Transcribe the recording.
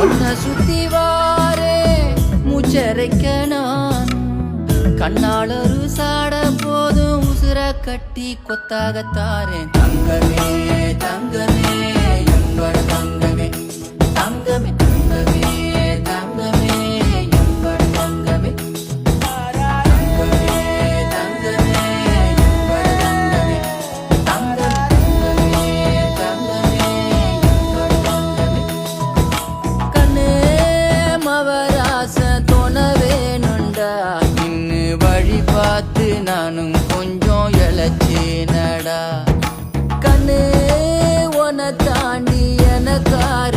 ஒன்ன சுத்தி வாரே மூச்சரைக்க நான் கண்ணால் ஒரு சாட போதும் உசுர கட்டி கொத்தாகத்தாரேன் தங்கமே தங்கமே எங்கட தங்கமே தங்கமே தங்கமே தங்கமே எங்கட தங்கமே பார்த்து நானும் கொஞ்சம் இழைச்சேனடா கண்ணு உன தாண்டி எனக்கார